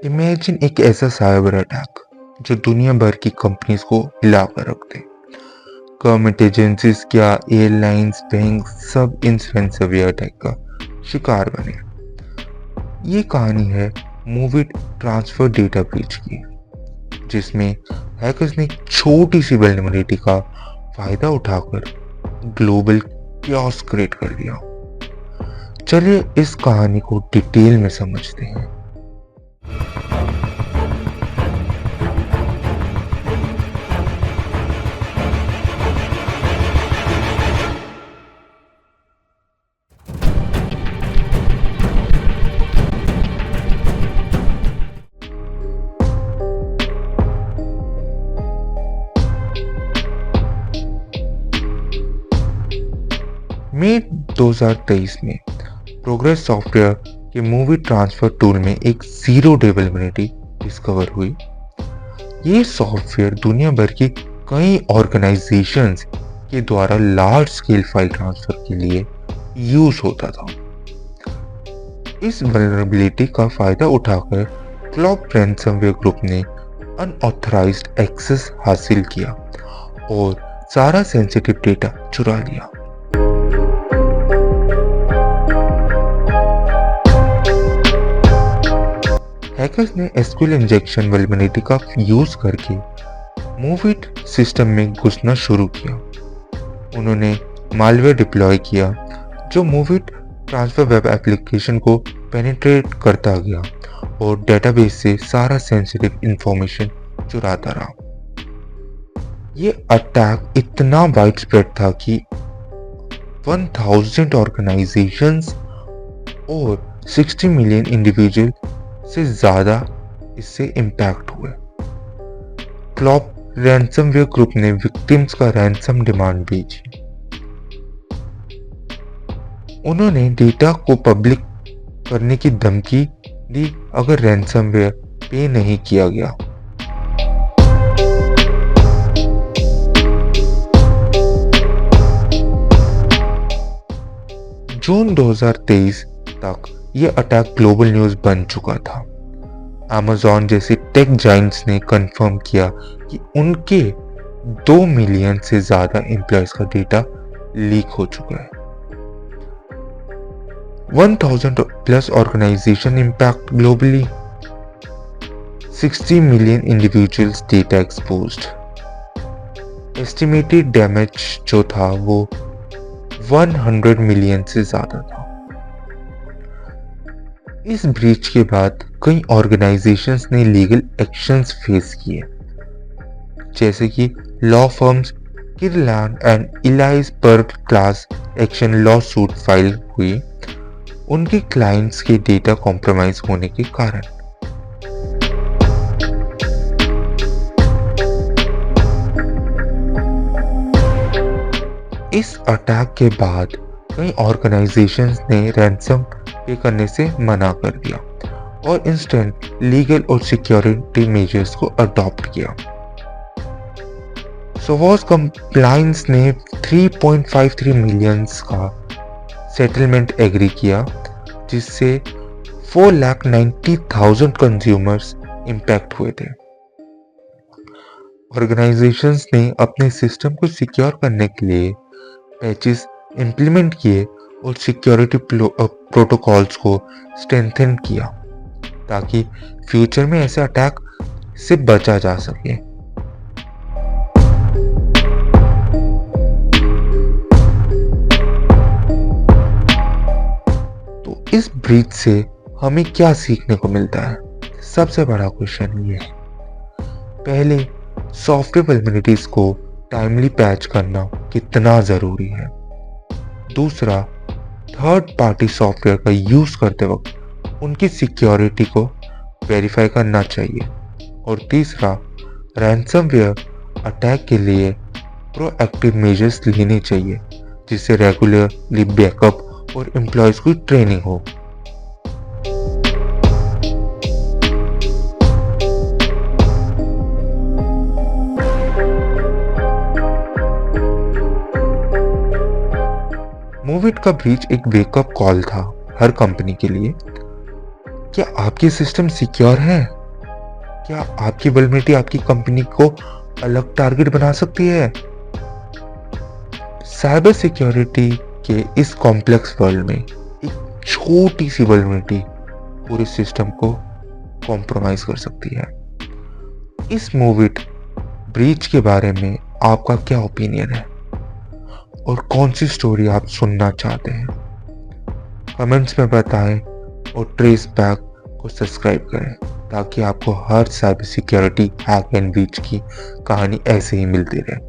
Imagine एक ऐसा cyber attack जो दुनिया भर की कंपनीज को हिला कर रख दे। गवर्नमेंट एजेंसीज क्या एयरलाइंस बैंक सब इन रेंसमवेयर अटैक का शिकार बने। ये कहानी है मूवी ट्रांसफर डेटा ब्रीच की, जिसमें हैकर्स ने एक छोटी सी वल्नरेबिलिटी का फायदा उठाकर ग्लोबल chaos क्रिएट कर दिया। चलिए इस कहानी को डिटेल में समझते हैं। मई 2023 में प्रोग्रेस सॉफ्टवेयर के मूवी ट्रांसफर टूल में एक जीरो डे वल्नरेबिलिटी डिस्कवर हुई। ये सॉफ्टवेयर दुनिया भर की कई ऑर्गेनाइजेशंस के द्वारा लार्ज स्केल फाइल ट्रांसफर के लिए यूज होता था। इस वल्नरेबिलिटी का फायदा उठाकर क्लॉप रैंसमवेयर ग्रुप ने अनऑथराइज्ड एक्सेस हासिल किया और सारा सेंसिटिव डेटा चुरा लिया। हैकर्स ने एसक्यूएल इंजेक्शन वल्नरेबिलिटी का यूज करके मूविट सिस्टम में घुसना शुरू किया। उन्होंने मालवेयर डिप्लॉय किया जो मूविट ट्रांसफर वेब एप्लीकेशन को पेनिट्रेट करता गया और डेटाबेस से सारा सेंसिटिव इंफॉर्मेशन चुराता रहा। ये अटैक इतना वाइड स्प्रेड था कि 1000 ऑर्गेनाइजेशंस और 60 मिलियन इंडिविजुअल से ज्यादा इससे इम्पैक्ट हुए। क्लॉप रैंसमवेयर ग्रुप ने विक्टिम्स का रैंसम डिमांड भेजी। उन्होंने डेटा को पब्लिक करने की धमकी दी अगर रैंसमवेयर पे नहीं किया गया। जून 2023 तक यह अटैक ग्लोबल न्यूज बन चुका था। Amazon जैसे टेक जाइंट्स ने कंफर्म किया कि उनके 2 मिलियन से ज्यादा एम्प्लॉयज का डेटा लीक हो चुका है। 1000 plus organization impact globally, 60 million individuals data exposed. Estimated damage जो था वो 100 मिलियन से ज्यादा था। इस ब्रीच के बाद कई ऑर्गेनाइजेशंस ने लीगल एक्शंस फेस किए, जैसे कि लॉ फर्म्स किरलैंड एंड इलाइज पर class action law suit file हुई उनके क्लाइंट्स के डेटा कॉम्प्रोमाइज होने के कारण। इस अटैक के बाद कई ऑर्गेनाइजेशंस ने रैंसम पे करने से मना कर दिया और इंस्टेंट लीगल और सिक्योरिटी मेजर्स को अडॉप्ट किया। सोवॉस कंप्लायंस ने 3.53 मिलियंस का सेटलमेंट एग्री किया, जिससे 4,90,000 कंज्यूमर्स इंपैक्ट हुए थे। ऑर्गेनाइजेशंस ने अपने सिस्टम को सिक्योर करने के लिए पैचेस इंप्लीमेंट किए और सिक्योरिटी प्रोटोकॉल्स को स्ट्रेंथन किया ताकि फ्यूचर में ऐसे अटैक से बचा जा सके। तो इस ब्रीच से हमें क्या सीखने को मिलता है? सबसे बड़ा क्वेश्चन ये है, पहले सॉफ्टवेयर वल्नरेबिलिटीज को टाइमली पैच करना कितना जरूरी है। दूसरा, थर्ड पार्टी सॉफ्टवेयर का यूज करते वक्त उनकी सिक्योरिटी को वेरीफाई करना चाहिए। और तीसरा, रैंसमवेयर अटैक के लिए प्रोएक्टिव मेजर्स लेने चाहिए, जिससे रेगुलरली बैकअप और एम्प्लॉयज की ट्रेनिंग हो। मूविट का ब्रीच एक वेकअप कॉल था हर कंपनी के लिए। क्या आपकी सिस्टम सिक्योर है? क्या आपकी वल्नरेबिलिटी आपकी कंपनी को अलग टारगेट बना सकती है? साइबर सिक्योरिटी के इस कॉम्प्लेक्स वर्ल्ड में एक छोटी सी वल्नरेबिलिटी पूरे सिस्टम को कॉम्प्रोमाइज कर सकती है। इस मूविट ब्रीच के बारे में आपका क्या ओपिनियन है और कौन सी स्टोरी आप सुनना चाहते हैं? कमेंट्स में बताएं और ट्रेस बैक को सब्सक्राइब करें ताकि आपको हर cyber security hack and breach की कहानी ऐसे ही मिलती रहे।